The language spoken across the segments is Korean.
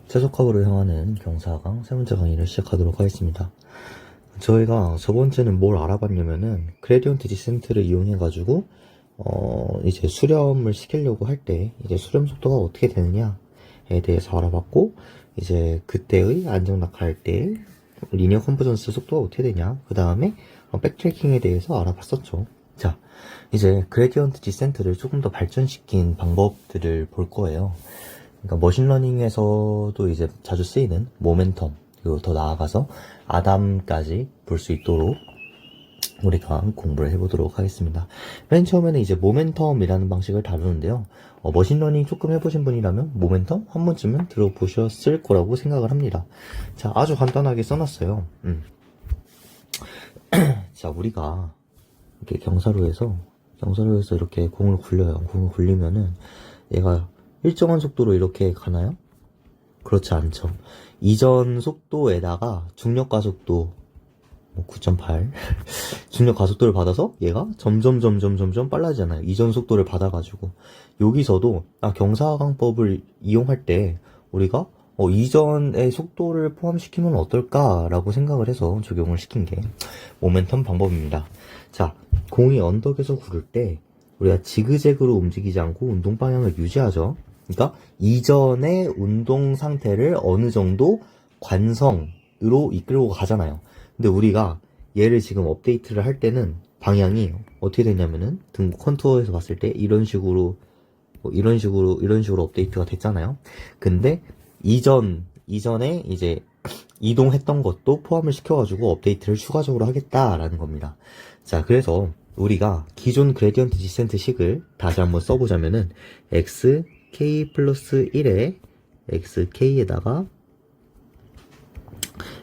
최소 커브를 향하는 경사강 세 번째 강의를 시작하도록 하겠습니다. 저희가 저번주는 뭘 알아봤냐면은 그레디언트 디센트를 이용해가지고 이제 수렴을 시키려고 할 때 이제 수렴 속도가 어떻게 되느냐에 대해서 알아봤고, 이제 그때의 안정 낙하할 때 리니어 컨버전스 속도가 어떻게 되냐, 그 다음에 백트래킹에 대해서 알아봤었죠. 자, 이제 그레디언트 디센트를 조금 더 발전시킨 방법들을 볼 거예요. 그러니까 머신러닝에서도 이제 자주 쓰이는 모멘텀, 그리고 더 나아가서 아담까지 볼 수 있도록 우리가 공부를 해보도록 하겠습니다. 맨 처음에는 이제 모멘텀이라는 방식을 다루는데요. 머신러닝 조금 해보신 분이라면 모멘텀 한 번쯤은 들어보셨을 거라고 생각을 합니다. 자, 아주 간단하게 써놨어요. 자, 우리가 이렇게 경사로에서 이렇게 공을 굴려요. 공을 굴리면은 얘가 일정한 속도로 이렇게 가나요? 그렇지 않죠. 이전 속도에다가 중력 가속도 9.8 중력 가속도를 받아서 얘가 점점 빨라지잖아요. 이전 속도를 받아가지고 여기서도 경사강법을 이용할 때 우리가 이전의 속도를 포함시키면 어떨까라고 생각을 해서 적용을 시킨 게 모멘텀 방법입니다. 자, 공이 언덕에서 구를 때 우리가 지그재그로 움직이지 않고 운동 방향을 유지하죠. 그러니까 이전의 운동 상태를 어느 정도 관성으로 이끌고 가잖아요. 근데 우리가 얘를 지금 업데이트를 할 때는 방향이 어떻게 되냐면은 등목 컨투어에서 봤을 때 이런 식으로 업데이트가 됐잖아요. 근데 이전에 이제 이동했던 것도 포함을 시켜가지고 업데이트를 추가적으로 하겠다라는 겁니다. 자, 그래서 우리가 기존 그레디언트 디센트 식을 다시 한번 써보자면은 xk 플러스 1에 xk에다가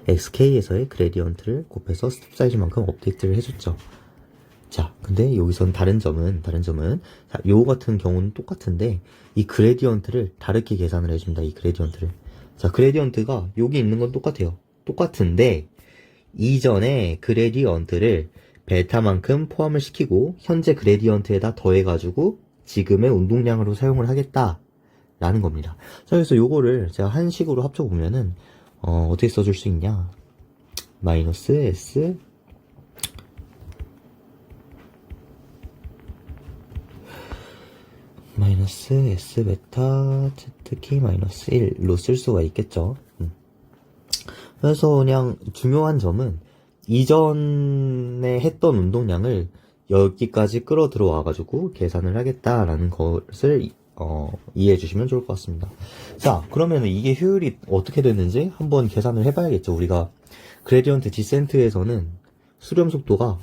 xk에서의 그레디언트를 곱해서 스텝 사이즈만큼 업데이트를 해줬죠. 자, 근데 여기선 다른 점은 자, 요 같은 경우는 똑같은데 이 그레디언트를 다르게 계산을 해줍니다. 이 그레디언트를. 자, 그레디언트가 여기 있는 건 똑같아요. 똑같은데 이전에 그레디언트를 베타만큼 포함을 시키고 현재 그레디언트에다 더해가지고 지금의 운동량으로 사용을 하겠다라는 겁니다. 자, 그래서 요거를 제가 한 식으로 합쳐보면은 어떻게 써줄 수 있냐, 마이너스 s 베타 zk 마이너스 1로 쓸 수가 있겠죠. 그래서 그냥 중요한 점은 이전에 했던 운동량을 여기까지 끌어 들어와가지고 계산을 하겠다라는 것을 이해해 주시면 좋을 것 같습니다. 자, 그러면 이게 효율이 어떻게 됐는지 한번 계산을 해봐야겠죠. 우리가 그레디언트 디센트에서는 수렴 속도가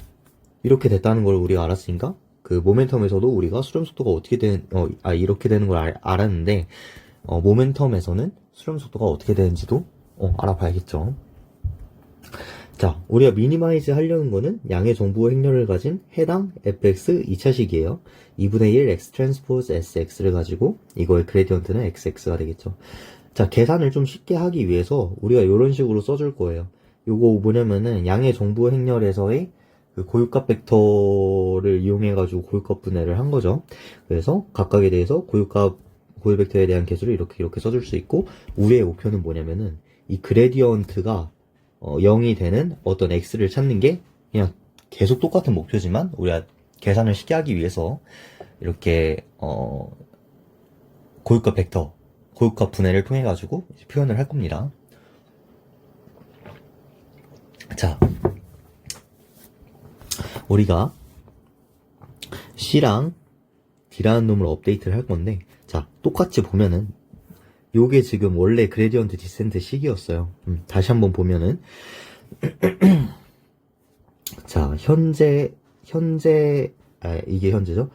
이렇게 됐다는 걸 우리가 알았으니까 그 모멘텀에서도 우리가 수렴 속도가 어떻게 이렇게 되는 걸 알았는데 모멘텀에서는 수렴 속도가 어떻게 되는지도 알아봐야겠죠. 자, 우리가 미니마이즈 하려는 거는 양의 정부 행렬을 가진 해당 fx 2차식이에요. 2분의 1 x 트랜스포즈 sx를 가지고 이거의 그레디언트는 xx가 되겠죠. 자, 계산을 좀 쉽게 하기 위해서 우리가 이런 식으로 써줄 거예요. 요거 뭐냐면은 양의 정부 행렬에서의 그 고유값 벡터를 이용해가지고 고유값 분해를 한 거죠. 그래서 각각에 대해서 고유 벡터에 대한 개수를 이렇게 써줄 수 있고, 우리의 목표는 뭐냐면은 이 그레디언트가 0이 되는 어떤 x를 찾는 게 그냥 계속 똑같은 목표지만 우리가 계산을 쉽게 하기 위해서 이렇게 고유값 벡터, 고유값 분해를 통해 가지고 표현을 할 겁니다. 자, 우리가 C랑 D라는 놈을 업데이트를 할 건데, 자, 똑같이 보면은 요게 지금 원래 그레디언트 디센트 식이었어요. 다시 한번 보면은 자, 이게 현재죠.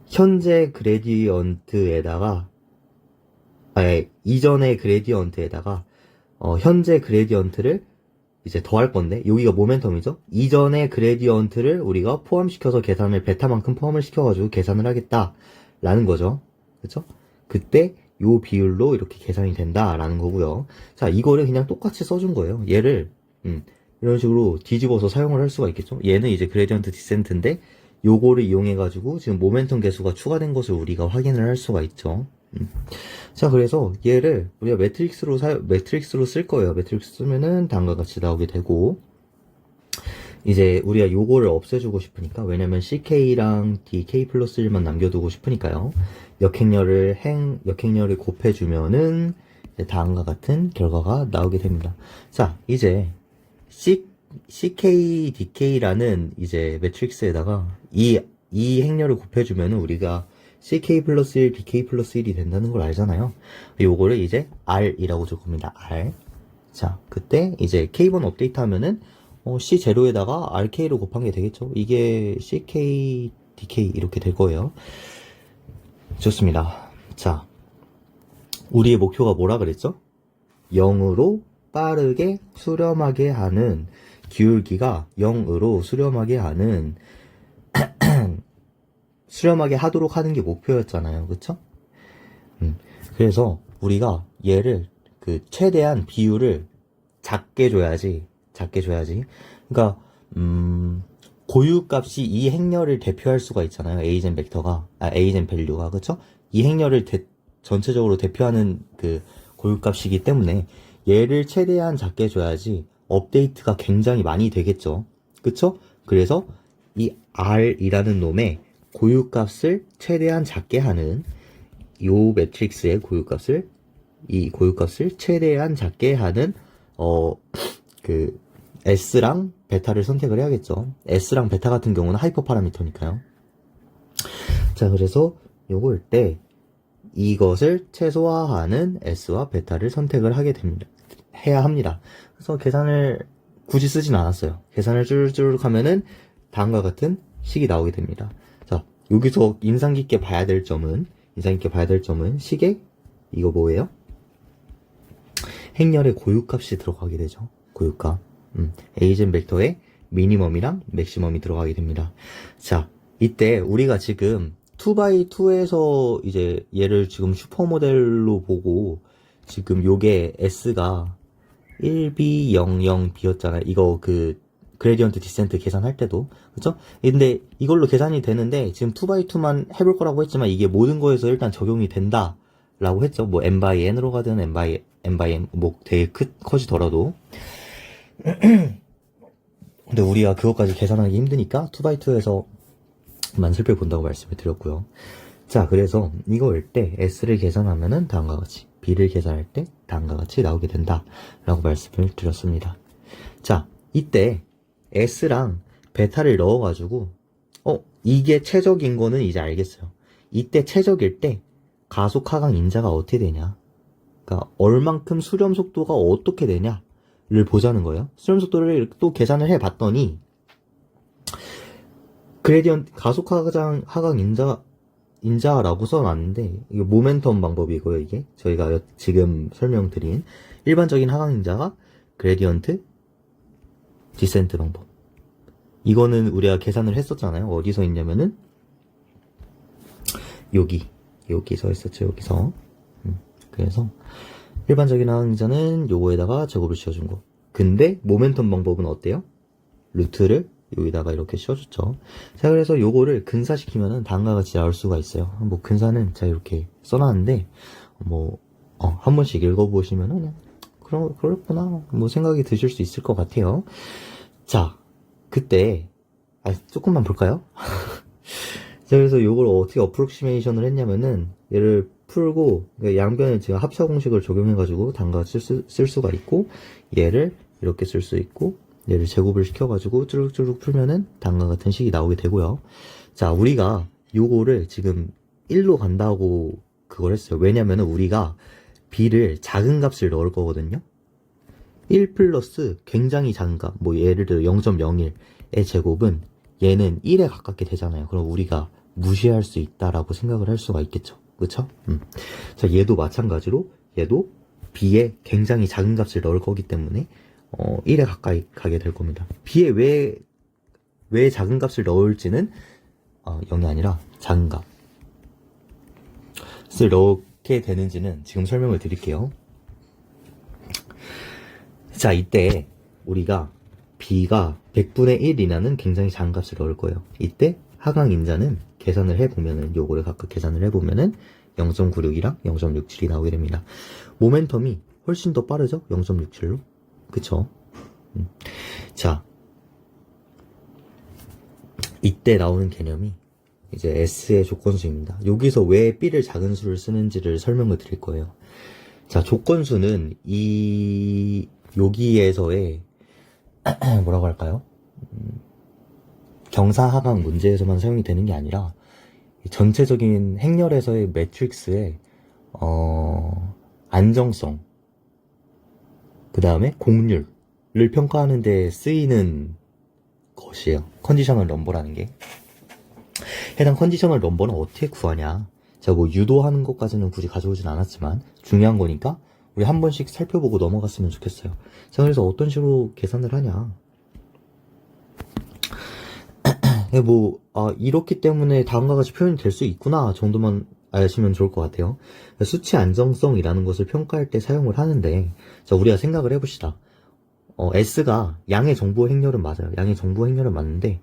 현재 그레디언트에다가 이전의 그레디언트에다가 현재 그레디언트를 이제 더할 건데, 여기가 모멘텀이죠. 이전의 그레디언트를 우리가 포함시켜서 계산을 베타만큼 포함을 시켜가지고 계산을 하겠다라는 거죠. 그쵸? 그때 요 비율로 이렇게 계산이 된다라는 거고요. 자, 이거를 그냥 똑같이 써준 거예요. 얘를 이런 식으로 뒤집어서 사용을 할 수가 있겠죠. 얘는 이제 그레디언트 디센트인데 요거를 이용해가지고 지금 모멘텀 개수가 추가된 것을 우리가 확인을 할 수가 있죠. 자, 그래서 얘를 우리가 매트릭스로 쓸 거예요. 매트릭스 쓰면은 다음과 같이 나오게 되고, 이제 우리가 요거를 없애주고 싶으니까, 왜냐면 CK랑 DK 플러스 1만 남겨두고 싶으니까요. 역행렬을 곱해주면은 다음과 같은 결과가 나오게 됩니다. 자, 이제 CK, DK라는 이제 매트릭스에다가 이 행렬을 곱해주면은 우리가 CK 플러스 1, DK 플러스 1이 된다는 걸 알잖아요. 요거를 이제 R이라고 줄 겁니다. R. 자, 그때 이제 K번 업데이트 하면은 C0에다가 RK로 곱한 게 되겠죠. 이게 CK, DK 이렇게 될 거예요. 좋습니다. 자, 우리의 목표가 뭐라 그랬죠? 0으로 빠르게 수렴하게 하는 기울기가 0으로 수렴하게 하도록 하는 게 목표였잖아요. 그쵸? 그래서 우리가 얘를 최대한 비율을 작게 줘야지. 그러니까 고유값이 이 행렬을 대표할 수가 있잖아요. 에이젠 밸류가. 그쵸? 이 행렬을 전체적으로 대표하는 고유값이기 때문에 얘를 최대한 작게 줘야지 업데이트가 굉장히 많이 되겠죠. 그쵸? 그래서 이 R이라는 놈의 고유값을 최대한 작게 하는 요 매트릭스의 고유값을 최대한 작게 하는 S랑 베타를 선택을 해야겠죠. S랑 베타 같은 경우는 하이퍼 파라미터니까요. 자, 그래서 요걸 때 이것을 최소화하는 S와 베타를 선택을 해야 합니다. 그래서 계산을 굳이 쓰진 않았어요. 계산을 쭈르륵 하면은 다음과 같은 식이 나오게 됩니다. 자, 여기서 인상 깊게 봐야 될 점은 식에 이거 뭐예요? 행렬의 고유값이 들어가게 되죠. 고유값. 에이젠 벡터의 미니멈이랑 맥시멈이 들어가게 됩니다. 자, 이때 우리가 지금 2x2에서 이제 얘를 지금 슈퍼모델로 보고 지금 요게 S가 1B, 00B였잖아요. 이거 그레디언트 디센트 계산할 때도. 그쵸? 근데 이걸로 계산이 되는데 지금 2x2만 해볼 거라고 했지만 이게 모든 거에서 일단 적용이 된다 라고 했죠. 뭐 n by n으로 가든 n by m 뭐 되게 커지더라도. 근데 우리가 그것까지 계산하기 힘드니까 2x2에서만 살펴본다고 말씀을 드렸고요. 자, 그래서 이거일 때 S를 계산하면은 다음과 같이, B를 계산할 때 다음과 같이 나오게 된다 라고 말씀을 드렸습니다. 자, 이때 S랑 베타를 넣어가지고 이게 최적인 거는 이제 알겠어요. 이때 최적일 때 가속 하강 인자가 어떻게 되냐, 그러니까 얼만큼 수렴 속도가 어떻게 되냐를 보자는 거예요. 수렴 속도를 또 계산을 해봤더니 그레디언트 가속 하강 인자라고 써놨는데 이게 모멘텀 방법이고요. 이게 저희가 지금 설명드린 일반적인 하강 인자가 그레디언트 디센트 방법. 이거는 우리가 계산을 했었잖아요. 어디서 있냐면은 여기서 했었죠. 여기서. 그래서 일반적인 하강 인자는 요거에다가 제곱을 씌워준 거. 근데 모멘텀 방법은 어때요? 루트를 여기다가 이렇게 씌워줬죠. 자, 그래서 요거를 근사시키면은 다음과 같이 나올 수가 있어요. 뭐 근사는 제가 이렇게 써놨는데 한 번씩 읽어보시면은 그렇구나 뭐 생각이 드실 수 있을 것 같아요. 자, 그때 조금만 볼까요? 자, 그래서 요걸 어떻게 어프록시메이션을 했냐면은 얘를 풀고 양변에 제가 합차 공식을 적용해가지고 다음과 같이 쓸 수가 있고, 얘를 이렇게 쓸 수 있고, 얘를 제곱을 시켜가지고 쭈룩쭈룩 풀면은 다음과 같은 식이 나오게 되고요. 자, 우리가 요거를 지금 1로 간다고 그걸 했어요. 왜냐면은 우리가 B를 작은 값을 넣을 거거든요. 1 플러스 굉장히 작은 값, 뭐 예를 들어 0.01의 제곱은 얘는 1에 가깝게 되잖아요. 그럼 우리가 무시할 수 있다라고 생각을 할 수가 있겠죠. 그쵸? 자, 얘도 마찬가지로 얘도 B에 굉장히 작은 값을 넣을 거기 때문에 1에 가까이 가게 될 겁니다. B에 왜 작은 값을 넣을지는 0이 아니라 작은 값을 넣게 되는지는 지금 설명을 드릴게요. 자, 이때 우리가 B가 100분의 1이라는 굉장히 작은 값을 넣을 거예요. 이때 하강 인자는 계산을 해보면은 요거를 각각 계산을 해보면은 0.96이랑 0.67이 나오게 됩니다. 모멘텀이 훨씬 더 빠르죠? 0.67로. 그쵸? 자, 이때 나오는 개념이 이제 S의 조건수입니다. 여기서 왜 B를 작은 수를 쓰는지를 설명을 드릴 거예요. 자, 조건수는 여기에서의 뭐라고 할까요? 경사하강 문제에서만 사용이 되는 게 아니라 전체적인 행렬에서의 매트릭스의 안정성, 그 다음에 곡률을 평가하는 데 쓰이는 것이에요. 컨디셔널 넘버라는 게. 해당 컨디셔널 넘버는 어떻게 구하냐? 제가 뭐 유도하는 것까지는 굳이 가져오진 않았지만 중요한 거니까 우리 한 번씩 살펴보고 넘어갔으면 좋겠어요. 자, 그래서 어떤 식으로 계산을 하냐? 이렇기 때문에 다음과 같이 표현이 될 수 있구나 정도만 아시면 좋을 것 같아요. 수치 안정성이라는 것을 평가할 때 사용을 하는데, 자, 우리가 생각을 해봅시다. S가 양의 정보 행렬은 맞아요. 양의 정보 행렬은 맞는데,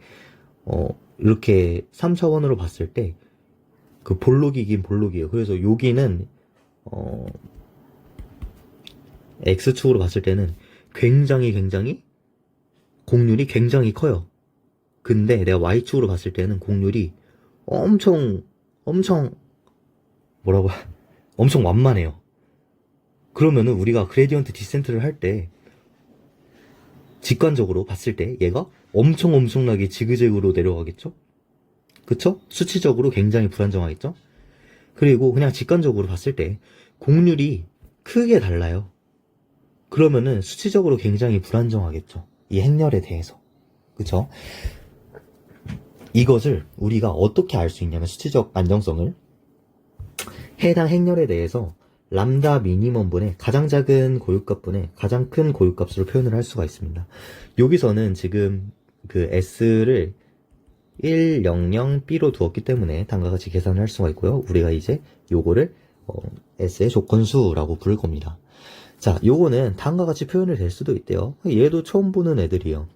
이렇게 3차원으로 봤을 때, 그 볼록이긴 볼록이에요. 그래서 여기는, X축으로 봤을 때는 굉장히 곡률이 굉장히 커요. 근데 내가 Y축으로 봤을 때는 곡률이 엄청 완만해요. 그러면은 우리가 그레디언트 디센트를 할 때 직관적으로 봤을 때 얘가 엄청나게 지그재그로 내려가겠죠? 그쵸? 수치적으로 굉장히 불안정하겠죠? 그리고 그냥 직관적으로 봤을 때 곡률이 크게 달라요. 그러면은 수치적으로 굉장히 불안정하겠죠? 이 행렬에 대해서. 그쵸? 이것을 우리가 어떻게 알 수 있냐면 수치적 안정성을 해당 행렬에 대해서 람다 미니멈분의 가장 작은 고유값분의 가장 큰 고유값으로 표현을 할 수가 있습니다. 여기서는 지금 그 S를 100B로 두었기 때문에 다음과 같이 계산을 할 수가 있고요. 우리가 이제 요거를 S의 조건수라고 부를 겁니다. 자, 요거는 다음과 같이 표현이 될 수도 있대요. 얘도 처음 보는 애들이에요.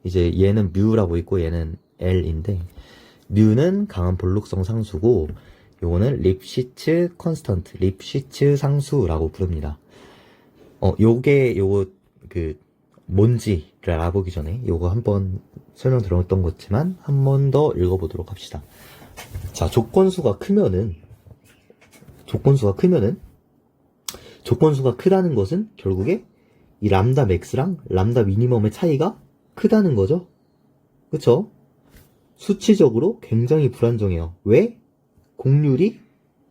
이제 얘는 뮤라고 있고 얘는 L인데, 뮤는 강한 볼록성 상수고 요거는 립시츠 컨스턴트, 립시츠 상수라고 부릅니다. 요거 뭔지를 알아보기 전에 요거 한번 설명 들었던 것지만 한 번 더 읽어보도록 합시다. 자, 조건수가 크다는 것은 결국에 이 람다 맥스랑 람다 미니멈의 차이가 크다는 거죠. 그쵸? 수치적으로 굉장히 불안정해요. 왜? 곡률이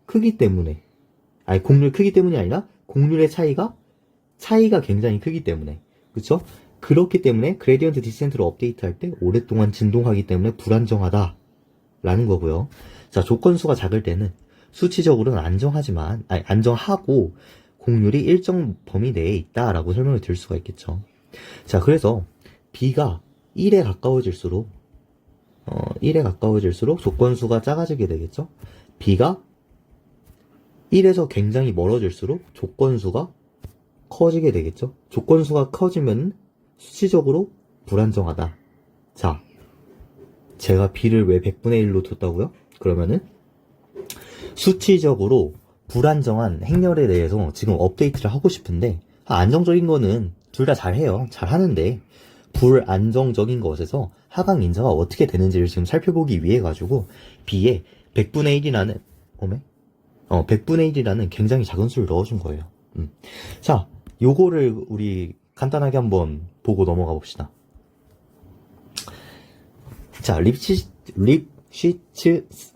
크기 때문에. 곡률 크기 때문이 아니라 곡률의 차이가 굉장히 크기 때문에. 그쵸? 그렇기 때문에 그레디언트 디센트를 업데이트할 때 오랫동안 진동하기 때문에 불안정하다 라는 거고요. 자, 조건수가 작을 때는 수치적으로는 안정하고 곡률이 일정 범위 내에 있다라고 설명을 드릴 수가 있겠죠. 자, 그래서 B가 1에 가까워질수록 조건수가 작아지게 되겠죠. B가 1에서 굉장히 멀어질수록 조건수가 커지게 되겠죠. 조건수가 커지면 수치적으로 불안정하다. 자, 제가 B를 왜 100분의 1로 뒀다고요? 그러면은 수치적으로 불안정한 행렬에 대해서 지금 업데이트를 하고 싶은데, 안정적인 거는 둘 다 잘해요. 잘하는데 불안정적인 것에서 하강 인자가 어떻게 되는지를 지금 살펴보기 위해 가지고 B에 100분의 1이라는 굉장히 작은 수를 넣어준 거예요. 자, 요거를 우리 간단하게 한번 보고 넘어가 봅시다. 자, 립시츠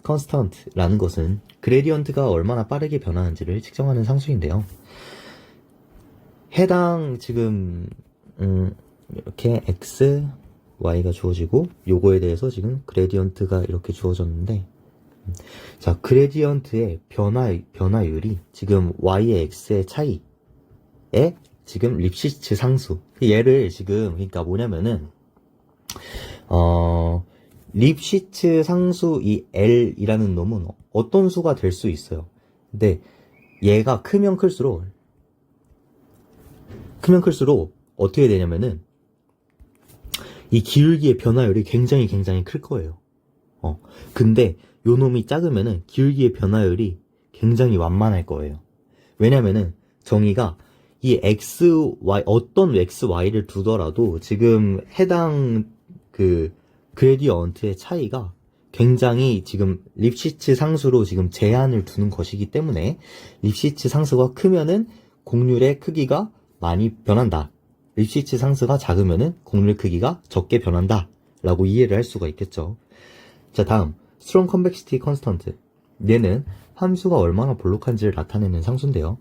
컨스턴트라는 것은 그레디언트가 얼마나 빠르게 변하는지를 측정하는 상수인데요. 해당 지금 이렇게 x, y가 주어지고 요거에 대해서 지금 그레디언트가 이렇게 주어졌는데, 자, 그레디언트의 변화율이 지금 y의 x의 차이에 지금 립시츠 상수. 얘를 지금 그러니까 뭐냐면은 립시츠 상수 이 L이라는 놈은 어떤 수가 될 수 있어요. 근데 얘가 크면 클수록 어떻게 되냐면은 이 기울기의 변화율이 굉장히 클 거예요. 근데 요 놈이 작으면은 기울기의 변화율이 굉장히 완만할 거예요. 왜냐면은 정의가 이 어떤 xy를 두더라도 지금 해당 그레디언트의 차이가 굉장히 지금 립시츠 상수로 지금 제한을 두는 것이기 때문에 립시츠 상수가 크면은 곡률의 크기가 많이 변한다. 립시츠 상수가 작으면은 곡률 크기가 적게 변한다. 라고 이해를 할 수가 있겠죠. 자, 다음 Strong Convexity Constant. 얘는 함수가 얼마나 볼록한지를 나타내는 상수인데요.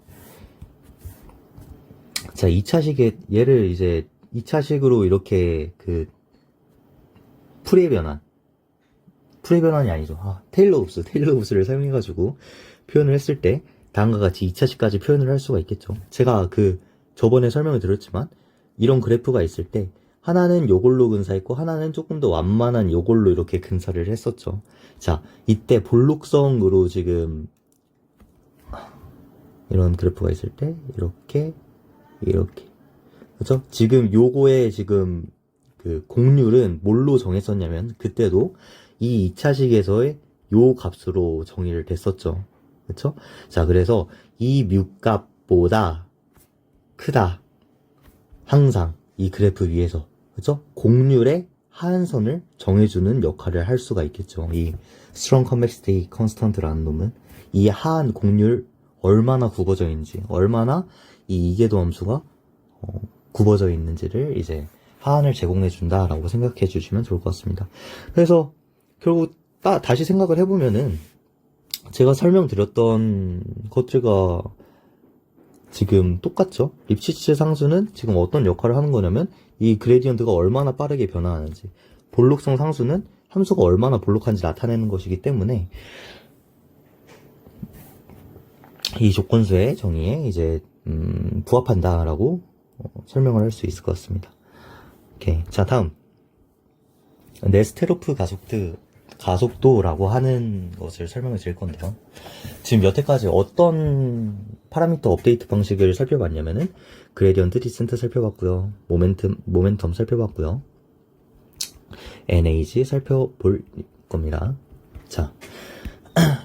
자, 2차식에 얘를 이제 2차식으로 이렇게 풀의 변환이 아니죠. 테일러 흡수를 사용해가지고 표현을 했을 때 다음과 같이 2차식까지 표현을 할 수가 있겠죠. 제가 저번에 설명을 드렸지만 이런 그래프가 있을 때 하나는 요걸로 근사했고 하나는 조금 더 완만한 요걸로 이렇게 근사를 했었죠. 자, 이때 볼록성으로 지금 이런 그래프가 있을 때 이렇게 그렇죠? 지금 요거의 지금 곡률은 뭘로 정했었냐면 그때도 이 2차식에서의 요 값으로 정의를 됐었죠. 그쵸? 자, 그래서 이 뮤값보다 크다. 항상 이 그래프 위에서. 그쵸? 곡률의 하한선을 정해주는 역할을 할 수가 있겠죠. 이 Strong Convexity Constant라는 놈은 이 하한 곡률 얼마나 굽어져 있는지, 얼마나 이 이계도 함수가 굽어져 있는지를 이제 하한을 제공해 준다라고 생각해 주시면 좋을 것 같습니다. 그래서 결국 다시 생각을 해보면은 제가 설명드렸던 것들과 지금 똑같죠? 립시츠 상수는 지금 어떤 역할을 하는 거냐면 이 그레디언트가 얼마나 빠르게 변화하는지, 볼록성 상수는 함수가 얼마나 볼록한지 나타내는 것이기 때문에 이 조건수의 정의에 이제 부합한다라고 설명을 할 수 있을 것 같습니다. 오케이. 자, 다음 네스테로프 가속도라고 하는 것을 설명을 드릴 건데요. 지금 여태까지 어떤 파라미터 업데이트 방식을 살펴봤냐면은 그레디언트 디센트 살펴봤고요. 모멘텀 살펴봤고요. NAG 살펴볼 겁니다. 자,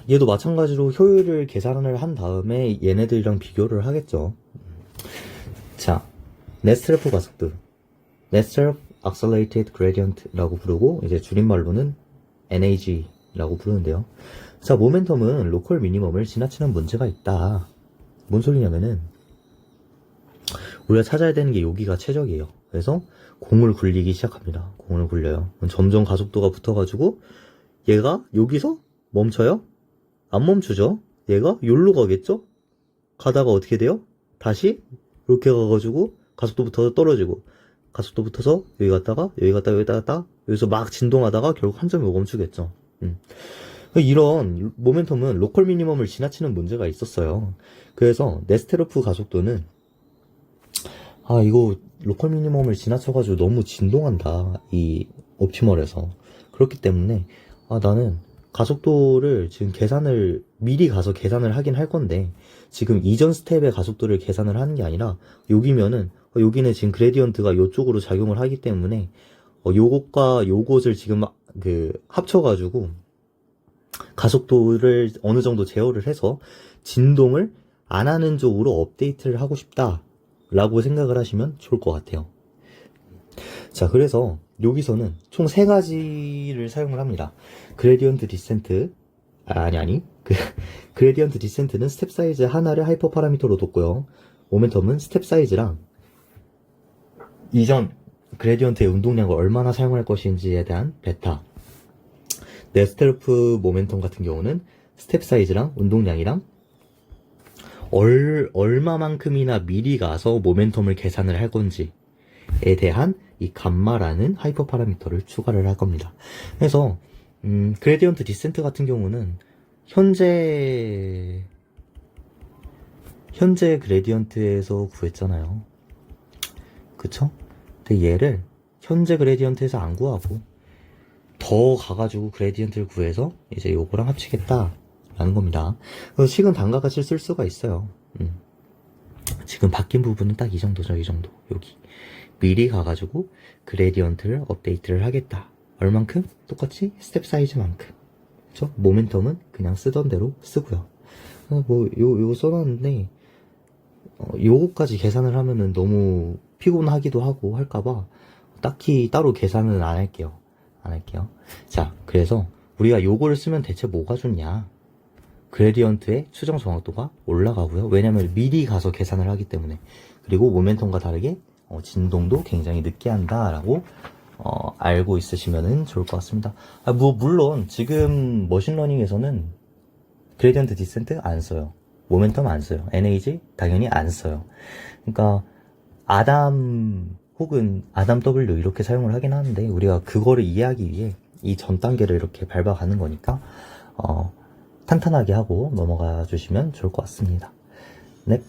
얘도 마찬가지로 효율을 계산을 한 다음에 얘네들이랑 비교를 하겠죠. 자, 네스테로프 가속도, 네스테로프 Accelerated Gradient라고 부르고 이제 줄임말로는 NAG라고 부르는데요. 자, 모멘텀은 로컬 미니멈을 지나치는 문제가 있다. 뭔 소리냐면은 우리가 찾아야 되는 게 여기가 최적이에요. 그래서 공을 굴리기 시작합니다. 공을 굴려요. 점점 가속도가 붙어가지고 얘가 여기서 멈춰요? 안 멈추죠? 얘가 여기로 가겠죠? 가다가 어떻게 돼요? 다시 이렇게 가가지고 가속도 붙어서 떨어지고 가속도 붙어서 여기 갔다가 여기서 막 진동하다가 결국 한 점에 멈추겠죠. 이런 모멘텀은 로컬 미니멈을 지나치는 문제가 있었어요. 그래서 네스테로프 가속도는 이거 로컬 미니멈을 지나쳐가지고 너무 진동한다, 이 옵티멀에서. 그렇기 때문에 나는 가속도를 지금 미리 가서 계산을 하긴 할 건데 지금 이전 스텝의 가속도를 계산을 하는 게 아니라 여기는 지금 그레디언트가 요쪽으로 작용을 하기 때문에 요것과 요것을 지금 합쳐가지고 가속도를 어느 정도 제어를 해서 진동을 안 하는 쪽으로 업데이트를 하고 싶다 라고 생각을 하시면 좋을 것 같아요. 자, 그래서 여기서는 총 3가지를 사용을 합니다. 그레디언트 디센트 그레디언트 디센트는 스텝 사이즈 하나를 하이퍼 파라미터로 뒀고요. 모멘텀은 스텝 사이즈랑 이전 그레디언트의 운동량을 얼마나 사용할 것인지에 대한 베타. 네스테로프 모멘텀 같은 경우는 스텝 사이즈랑 운동량이랑 얼마만큼이나 미리 가서 모멘텀을 계산을 할 건지에 대한 이 감마라는 하이퍼 파라미터를 추가를 할 겁니다. 그래서 그레디언트 디센트 같은 경우는 현재 그레디언트에서 구했잖아요. 그쵸? 근데 얘를 현재 그레디언트에서 안 구하고 더 가가지고 그레디언트를 구해서 이제 요거랑 합치겠다라는 겁니다. 그래서 식은 단가 같이 쓸 수가 있어요. 지금 바뀐 부분은 딱 이 정도죠. 이 정도. 여기 미리 가가지고 그레디언트를 업데이트를 하겠다. 얼만큼? 똑같이 스텝 사이즈만큼. 그쵸? 모멘텀은 그냥 쓰던 대로 쓰고요. 요거 써놨는데, 요거까지 계산을 하면은 너무 피곤하기도 하고 할까봐, 딱히 따로 계산은 안 할게요. 안 할게요. 자, 그래서 우리가 요거를 쓰면 대체 뭐가 좋냐? 그레디언트의 추정 정확도가 올라가고요. 왜냐면 미리 가서 계산을 하기 때문에. 그리고 모멘텀과 다르게 진동도 굉장히 늦게 한다라고 알고 있으시면 좋을 것 같습니다. 물론 지금 머신러닝에서는 그레디언트 디센트 안 써요. 모멘텀 안 써요. NAG 당연히 안 써요. 그러니까 아담 혹은 아담 W 이렇게 사용을 하긴 하는데 우리가 그거를 이해하기 위해 이 전 단계를 이렇게 밟아가는 거니까 탄탄하게 하고 넘어가 주시면 좋을 것 같습니다. 네.